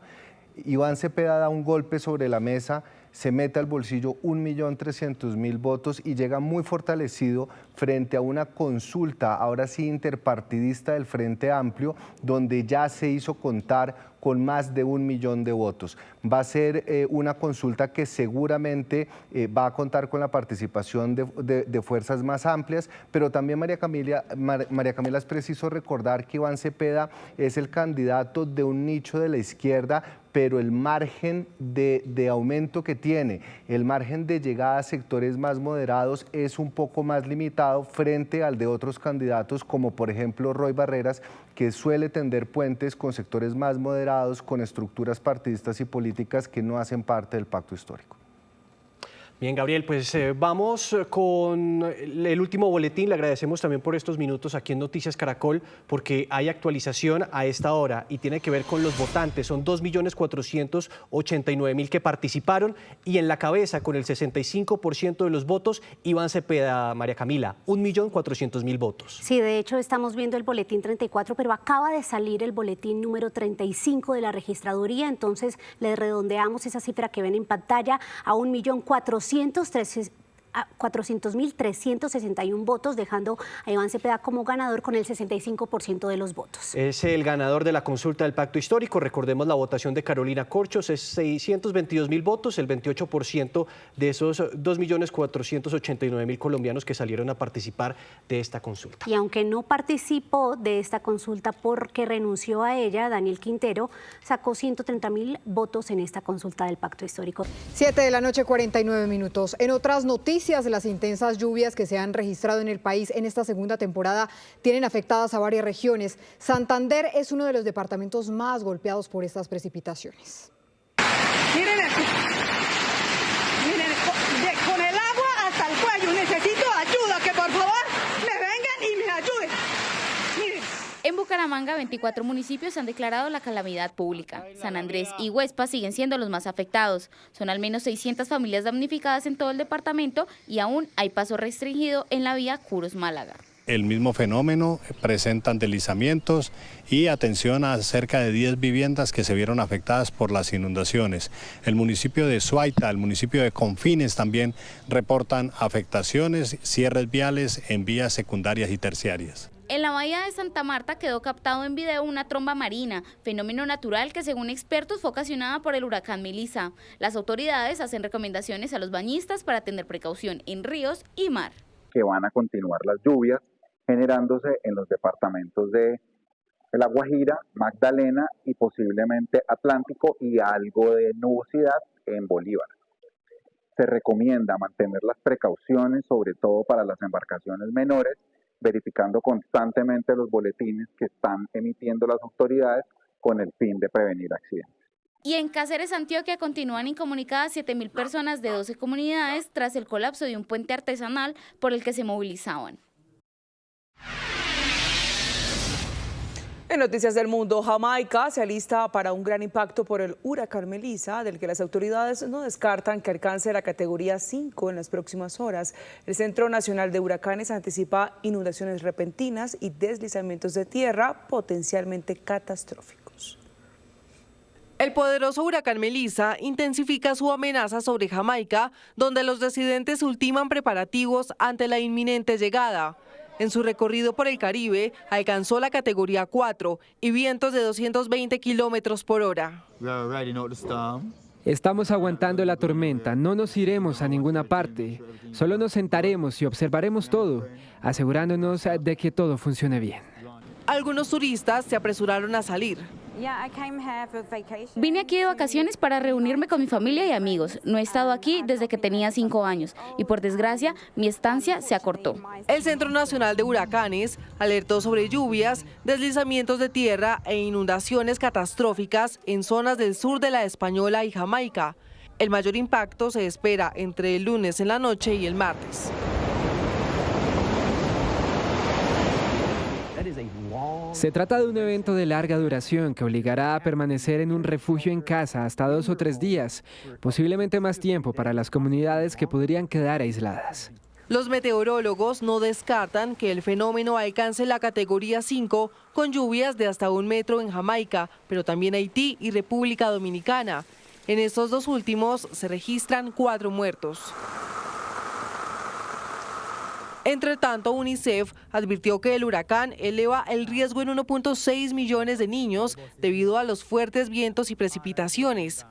Iván Cepeda da un golpe sobre la mesa, se mete al bolsillo 1.300.000 votos y llega muy fortalecido frente a una consulta, ahora sí interpartidista del Frente Amplio, donde ya se hizo contar con más de 1 millón de votos. Va a ser una consulta que seguramente va a contar con la participación de fuerzas más amplias, pero también María Camila, es preciso recordar que Iván Cepeda es el candidato de un nicho de la izquierda, pero el margen de aumento que tiene, el margen de llegada a sectores más moderados es un poco más limitado frente al de otros candidatos como por ejemplo Roy Barreras, que suele tender puentes con sectores más moderados, con estructuras partidistas y políticas que no hacen parte del pacto histórico. Bien, Gabriel, pues vamos con el último boletín. Le agradecemos también por estos minutos aquí en Noticias Caracol, porque hay actualización a esta hora y tiene que ver con los votantes. Son 2.489.000 que participaron y en la cabeza, con el 65% de los votos, Iván Cepeda, María Camila, 1.400.000 votos. Sí, de hecho estamos viendo el boletín 34, pero acaba de salir el boletín número 35 de la registraduría, entonces le redondeamos esa cifra que ven en pantalla a 400.361 votos, dejando a Iván Cepeda como ganador con el 65% de los votos. Es el ganador de la consulta del Pacto Histórico. Recordemos la votación de Carolina Corchos, es 622.000 votos, el 28% de esos 2.489.000 colombianos que salieron a participar de esta consulta. Y aunque no participó de esta consulta porque renunció a ella, Daniel Quintero sacó 130.000 votos en esta consulta del Pacto Histórico. 7:49 p.m. En otras noticias, las intensas lluvias que se han registrado en el país en esta segunda temporada tienen afectadas a varias regiones. Santander es uno de los departamentos más golpeados por estas precipitaciones. Miren aquí. Miren, con el agua hasta el cuello. Necesito ayuda, que por favor me vengan y me ayuden. Miren. En Bucaramanga, 24 municipios han declarado la calamidad pública. San Andrés y Huespa siguen siendo los más afectados. Son al menos 600 familias damnificadas en todo el departamento y aún hay paso restringido en la vía Curos-Málaga. El mismo fenómeno, presentan deslizamientos y atención a cerca de 10 viviendas que se vieron afectadas por las inundaciones. El municipio de Suaita, el municipio de Confines también reportan afectaciones, cierres viales en vías secundarias y terciarias. En la bahía de Santa Marta quedó captado en video una tromba marina, fenómeno natural que según expertos fue ocasionada por el huracán Melissa. Las autoridades hacen recomendaciones a los bañistas para tener precaución en ríos y mar. Que van a continuar las lluvias generándose en los departamentos de La Guajira, Magdalena y posiblemente Atlántico y algo de nubosidad en Bolívar. Se recomienda mantener las precauciones, sobre todo para las embarcaciones menores, verificando constantemente los boletines que están emitiendo las autoridades con el fin de prevenir accidentes. Y en Cáceres, Antioquia, continúan incomunicadas 7.000 personas de 12 comunidades tras el colapso de un puente artesanal por el que se movilizaban. En Noticias del Mundo, Jamaica se alista para un gran impacto por el huracán Melissa, del que las autoridades no descartan que alcance la categoría 5 en las próximas horas. El Centro Nacional de Huracanes anticipa inundaciones repentinas y deslizamientos de tierra potencialmente catastróficos. El poderoso huracán Melissa intensifica su amenaza sobre Jamaica, donde los residentes ultiman preparativos ante la inminente llegada. En su recorrido por el Caribe, alcanzó la categoría 4 y vientos de 220 kilómetros por hora. Estamos aguantando la tormenta, no nos iremos a ninguna parte, solo nos sentaremos y observaremos todo, asegurándonos de que todo funcione bien. Algunos turistas se apresuraron a salir. Vine aquí de vacaciones para reunirme con mi familia y amigos. No he estado aquí desde que tenía 5 años y por desgracia mi estancia se acortó. El Centro Nacional de Huracanes alertó sobre lluvias, deslizamientos de tierra e inundaciones catastróficas en zonas del sur de la Española y Jamaica. El mayor impacto se espera entre el lunes en la noche y el martes. Se trata de un evento de larga duración que obligará a permanecer en un refugio en casa hasta 2 o 3 días, posiblemente más tiempo para las comunidades que podrían quedar aisladas. Los meteorólogos no descartan que el fenómeno alcance la categoría 5 con lluvias de hasta 1 metro en Jamaica, pero también Haití y República Dominicana. En estos dos últimos se registran 4 muertos. Entre tanto, UNICEF advirtió que el huracán eleva el riesgo en 1.6 millones de niños debido a los fuertes vientos y precipitaciones.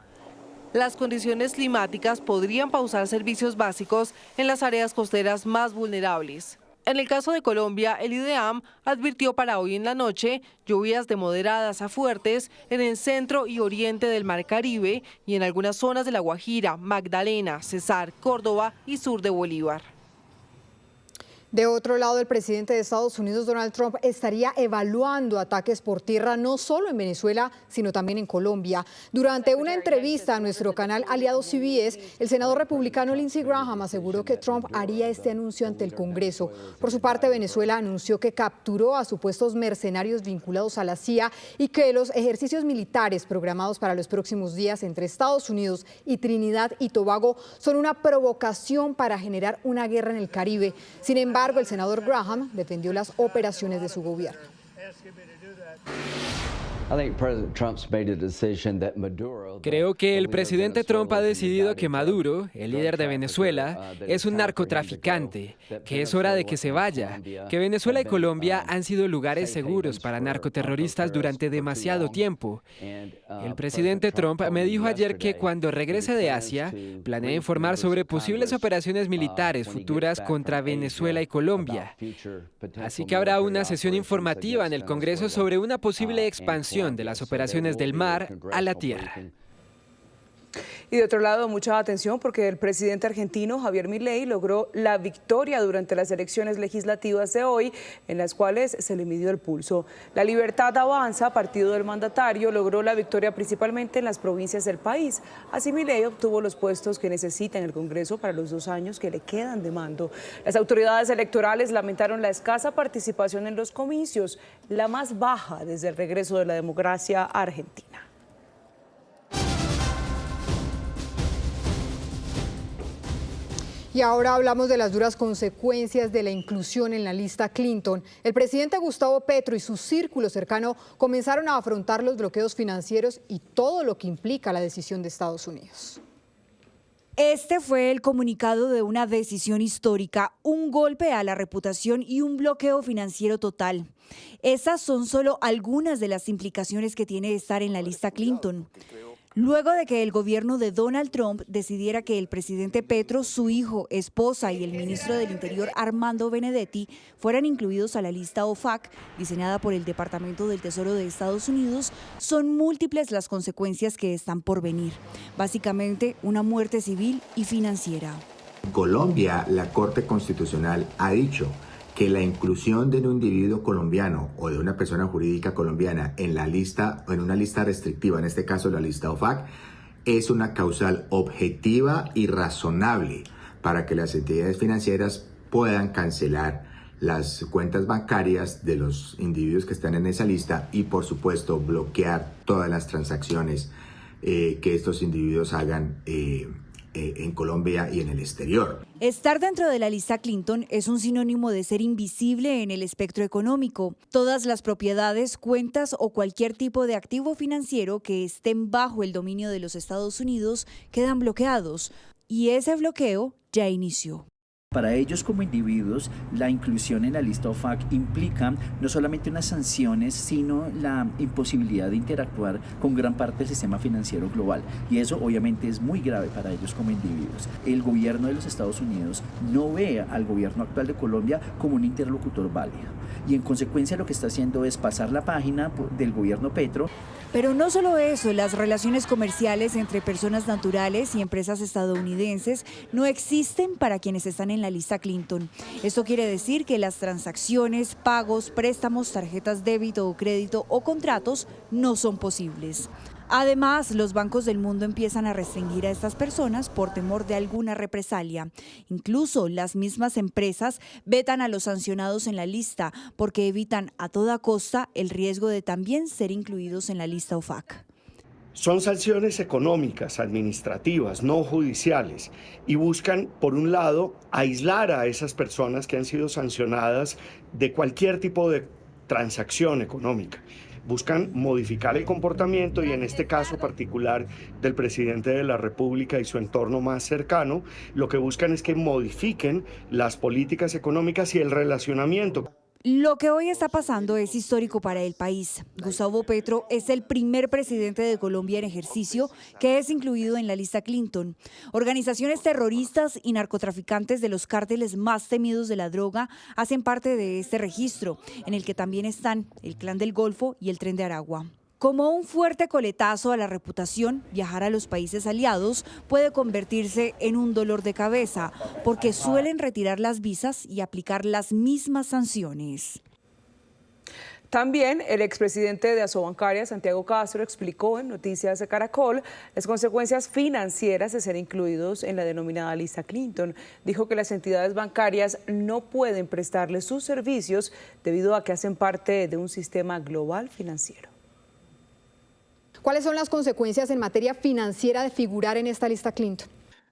Las condiciones climáticas podrían pausar servicios básicos en las áreas costeras más vulnerables. En el caso de Colombia, el IDEAM advirtió para hoy en la noche lluvias de moderadas a fuertes en el centro y oriente del Mar Caribe y en algunas zonas de La Guajira, Magdalena, Cesar, Córdoba y sur de Bolívar. De otro lado, el presidente de Estados Unidos, Donald Trump, estaría evaluando ataques por tierra no solo en Venezuela, sino también en Colombia. Durante una entrevista a nuestro canal aliado CBS, el senador republicano Lindsey Graham aseguró que Trump haría este anuncio ante el Congreso. Por su parte, Venezuela anunció que capturó a supuestos mercenarios vinculados a la CIA y que los ejercicios militares programados para los próximos días entre Estados Unidos y Trinidad y Tobago son una provocación para generar una guerra en el Caribe. Sin embargo, el senador Graham defendió las operaciones de su gobierno. Creo que el presidente Trump ha decidido que Maduro, el líder de Venezuela, es un narcotraficante, que es hora de que se vaya, que Venezuela y Colombia han sido lugares seguros para narcoterroristas durante demasiado tiempo. El presidente Trump me dijo ayer que cuando regrese de Asia, planea informar sobre posibles operaciones militares futuras contra Venezuela y Colombia. Así que habrá una sesión informativa en el Congreso sobre una posible expansión de las operaciones del mar a la tierra. Y de otro lado, mucha atención porque el presidente argentino Javier Milei logró la victoria durante las elecciones legislativas de hoy, en las cuales se le midió el pulso. La Libertad Avanza, partido del mandatario, logró la victoria principalmente en las provincias del país. Así Milei obtuvo los puestos que necesita en el Congreso para los 2 años que le quedan de mando. Las autoridades electorales lamentaron la escasa participación en los comicios, la más baja desde el regreso de la democracia argentina. Y ahora hablamos de las duras consecuencias de la inclusión en la lista Clinton. El presidente Gustavo Petro y su círculo cercano comenzaron a afrontar los bloqueos financieros y todo lo que implica la decisión de Estados Unidos. Este fue el comunicado de una decisión histórica, un golpe a la reputación y un bloqueo financiero total. Esas son solo algunas de las implicaciones que tiene estar en la lista Clinton. Luego de que el gobierno de Donald Trump decidiera que el presidente Petro, su hijo, esposa y el ministro del Interior Armando Benedetti fueran incluidos a la lista OFAC, diseñada por el Departamento del Tesoro de Estados Unidos, son múltiples las consecuencias que están por venir. Básicamente, una muerte civil y financiera. En Colombia, la Corte Constitucional ha dicho que la inclusión de un individuo colombiano o de una persona jurídica colombiana en la lista, en una lista restrictiva, en este caso la lista OFAC, es una causal objetiva y razonable para que las entidades financieras puedan cancelar las cuentas bancarias de los individuos que están en esa lista y, por supuesto, bloquear todas las transacciones que estos individuos hagan en Colombia y en el exterior. Estar dentro de la lista Clinton es un sinónimo de ser invisible en el espectro económico. Todas las propiedades, cuentas o cualquier tipo de activo financiero que estén bajo el dominio de los Estados Unidos quedan bloqueados. Y ese bloqueo ya inició. Para ellos como individuos, la inclusión en la lista OFAC implica no solamente unas sanciones, sino la imposibilidad de interactuar con gran parte del sistema financiero global. Y eso obviamente es muy grave para ellos como individuos. El gobierno de los Estados Unidos no ve al gobierno actual de Colombia como un interlocutor válido. Y en consecuencia lo que está haciendo es pasar la página del gobierno Petro. Pero no solo eso, las relaciones comerciales entre personas naturales y empresas estadounidenses no existen para quienes están en la lista Clinton. Esto quiere decir que las transacciones, pagos, préstamos, tarjetas débito o crédito o contratos no son posibles. Además, los bancos del mundo empiezan a restringir a estas personas por temor de alguna represalia. Incluso las mismas empresas vetan a los sancionados en la lista porque evitan a toda costa el riesgo de también ser incluidos en la lista OFAC. Son sanciones económicas, administrativas, no judiciales, y buscan, por un lado, aislar a esas personas que han sido sancionadas de cualquier tipo de transacción económica. Buscan modificar el comportamiento y en este caso particular del presidente de la República y su entorno más cercano, lo que buscan es que modifiquen las políticas económicas y el relacionamiento. Lo que hoy está pasando es histórico para el país. Gustavo Petro es el primer presidente de Colombia en ejercicio que es incluido en la lista Clinton. Organizaciones terroristas y narcotraficantes de los cárteles más temidos de la droga hacen parte de este registro, en el que también están el Clan del Golfo y el Tren de Aragua. Como un fuerte coletazo a la reputación, viajar a los países aliados puede convertirse en un dolor de cabeza, porque suelen retirar las visas y aplicar las mismas sanciones. También el expresidente de Asobancaria, Santiago Castro, explicó en Noticias de Caracol las consecuencias financieras de ser incluidos en la denominada lista Clinton. Dijo que las entidades bancarias no pueden prestarle sus servicios debido a que hacen parte de un sistema global financiero. ¿Cuáles son las consecuencias en materia financiera de figurar en esta lista Clinton?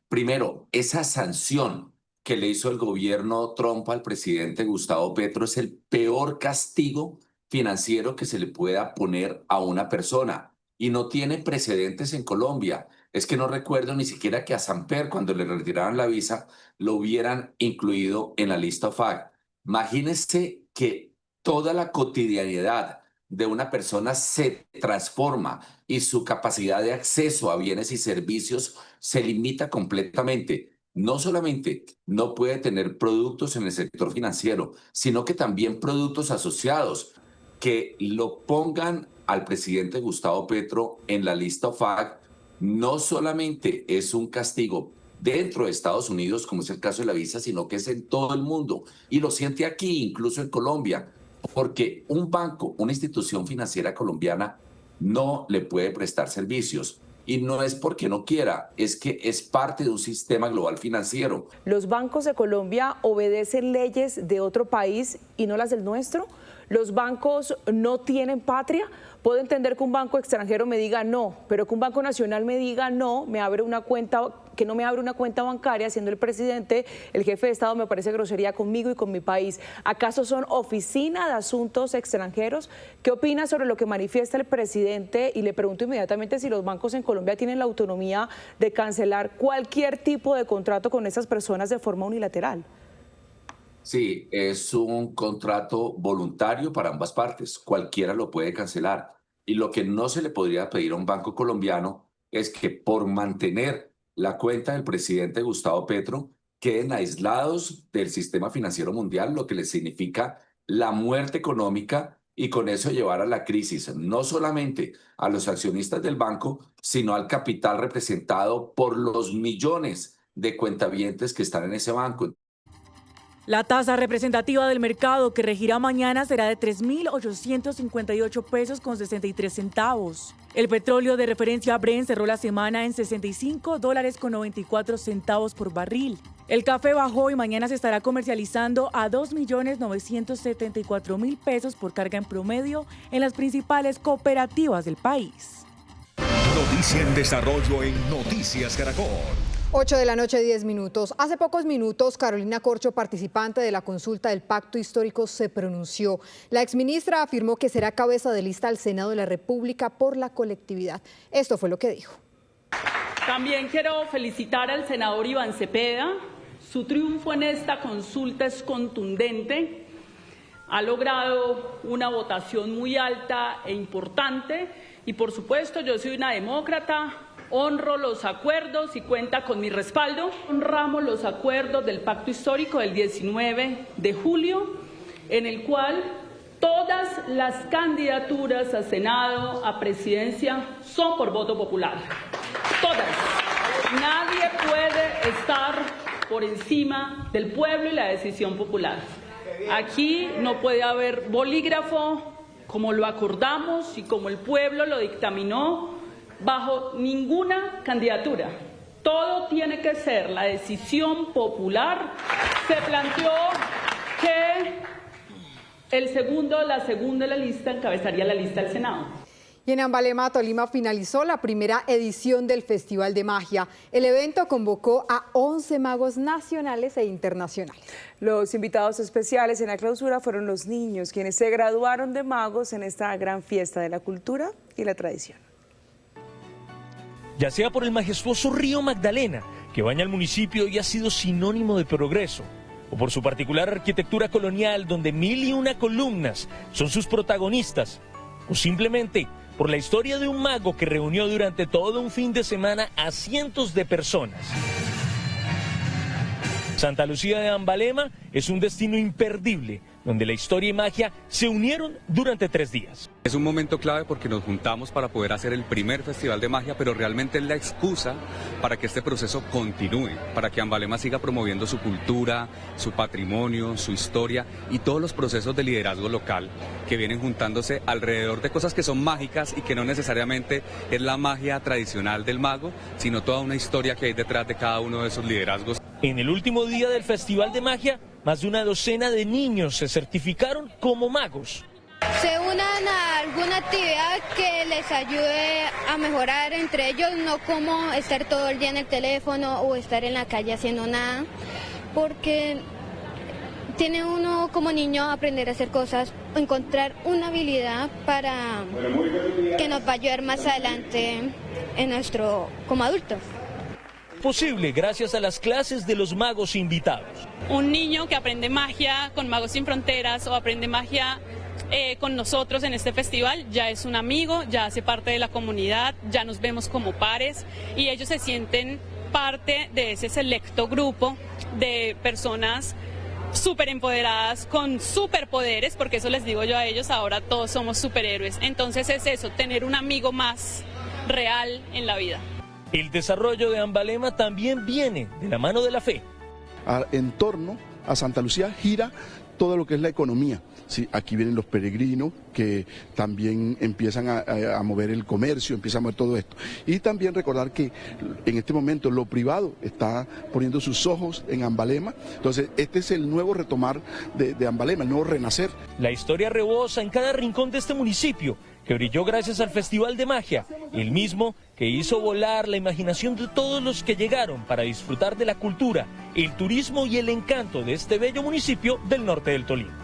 Primero, esa sanción que le hizo el gobierno Trump al presidente Gustavo Petro es el peor castigo financiero que se le pueda poner a una persona y no tiene precedentes en Colombia. Es que no recuerdo ni siquiera que a Samper, cuando le retiraron la visa, lo hubieran incluido en la lista OFAC. Imagínense que toda la cotidianidad de una persona se transforma y su capacidad de acceso a bienes y servicios se limita completamente. No solamente no puede tener productos en el sector financiero, sino que también productos asociados que lo pongan al presidente Gustavo Petro en la lista OFAC. No solamente es un castigo dentro de Estados Unidos, como es el caso de la visa, sino que es en todo el mundo. Y lo siente aquí, incluso en Colombia, porque un banco, una institución financiera colombiana, no le puede prestar servicios. Y no es porque no quiera, es que es parte de un sistema global financiero. ¿Los bancos de Colombia obedecen leyes de otro país y no las del nuestro? ¿Los bancos no tienen patria? Puedo entender que un banco extranjero me diga no, pero que un banco nacional me diga no, que no me abre una cuenta bancaria, siendo el presidente, el jefe de Estado, me parece grosería conmigo y con mi país. ¿Acaso son oficina de asuntos extranjeros? ¿Qué opina sobre lo que manifiesta el presidente? Y le pregunto inmediatamente si los bancos en Colombia tienen la autonomía de cancelar cualquier tipo de contrato con esas personas de forma unilateral. Sí, es un contrato voluntario para ambas partes. Cualquiera lo puede cancelar. Y lo que no se le podría pedir a un banco colombiano es que por mantener la cuenta del presidente Gustavo Petro queden aislados del sistema financiero mundial, lo que les significa la muerte económica y con eso llevar a la crisis no solamente a los accionistas del banco, sino al capital representado por los millones de cuentavientes que están en ese banco. La tasa representativa del mercado que regirá mañana será de 3.858 pesos con 63 centavos. El petróleo de referencia Brent cerró la semana en $65 con 94 centavos por barril. El café bajó y mañana se estará comercializando a 2.974.000 pesos por carga en promedio en las principales cooperativas del país. Noticia en desarrollo en Noticias Caracol. 8 de la noche, 10 minutos. Hace pocos minutos, Carolina Corcho, participante de la consulta del Pacto Histórico, se pronunció. La exministra afirmó que será cabeza de lista al Senado de la República por la colectividad. Esto fue lo que dijo. También quiero felicitar al senador Iván Cepeda. Su triunfo en esta consulta es contundente. Ha logrado una votación muy alta e importante. Y por supuesto, yo soy una demócrata. Honro los acuerdos y cuenta con mi respaldo. Honramos los acuerdos del Pacto Histórico del 19 de julio, en el cual todas las candidaturas a Senado, a presidencia, son por voto popular. Todas. Nadie puede estar por encima del pueblo y la decisión popular. Aquí no puede haber bolígrafo, como lo acordamos y como el pueblo lo dictaminó, bajo ninguna candidatura. Todo tiene que ser la decisión popular. Se planteó que la segunda de la lista encabezaría la lista del Senado. Y en Ambalema, Tolima, finalizó la primera edición del Festival de Magia. El evento convocó a 11 magos nacionales e internacionales. Los invitados especiales en la clausura fueron los niños, quienes se graduaron de magos en esta gran fiesta de la cultura y la tradición. Ya sea por el majestuoso río Magdalena, que baña el municipio y ha sido sinónimo de progreso, o por su particular arquitectura colonial, donde 1001 columnas son sus protagonistas, o simplemente por la historia de un mago que reunió durante todo un fin de semana a cientos de personas. Santa Lucía de Ambalema es un destino imperdible donde la historia y magia se unieron durante 3 días. Es un momento clave porque nos juntamos para poder hacer el primer festival de magia, pero realmente es la excusa para que este proceso continúe, para que Ambalema siga promoviendo su cultura, su patrimonio, su historia y todos los procesos de liderazgo local que vienen juntándose alrededor de cosas que son mágicas y que no necesariamente es la magia tradicional del mago, sino toda una historia que hay detrás de cada uno de esos liderazgos. En el último día del Festival de Magia, más de una docena de niños se certificaron como magos. Se unan a alguna actividad que les ayude a mejorar entre ellos, no como estar todo el día en el teléfono o estar en la calle haciendo nada, porque tiene uno como niño aprender a hacer cosas, encontrar una habilidad para que nos va a ayudar más adelante como adultos. Posible gracias a las clases de los magos invitados. Un niño que aprende magia con Magos Sin Fronteras o aprende magia con nosotros en este festival ya es un amigo, ya hace parte de la comunidad, ya nos vemos como pares y ellos se sienten parte de ese selecto grupo de personas súper empoderadas con superpoderes, porque eso les digo yo a ellos, ahora todos somos superhéroes. Entonces es eso, tener un amigo más real en la vida. El desarrollo de Ambalema también viene de la mano de la fe. En torno a Santa Lucía gira todo lo que es la economía. Sí, aquí vienen los peregrinos que también empiezan a mover el comercio, empiezan a mover todo esto. Y también recordar que en este momento lo privado está poniendo sus ojos en Ambalema. Entonces este es el nuevo retomar de Ambalema, el nuevo renacer. La historia rebosa en cada rincón de este municipio, que brilló gracias al Festival de Magia, el mismo que hizo volar la imaginación de todos los que llegaron para disfrutar de la cultura, el turismo y el encanto de este bello municipio del norte del Tolima.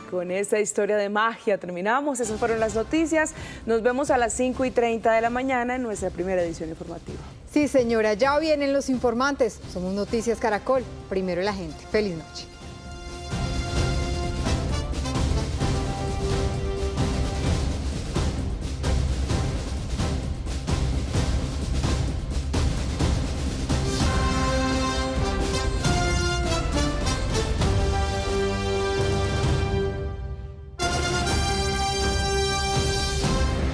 Con esta historia de magia terminamos. Esas fueron las noticias. Nos vemos a las 5:30 de la mañana en nuestra primera edición informativa. Sí, señora, ya vienen los informantes. Somos Noticias Caracol. Primero la gente. Feliz noche.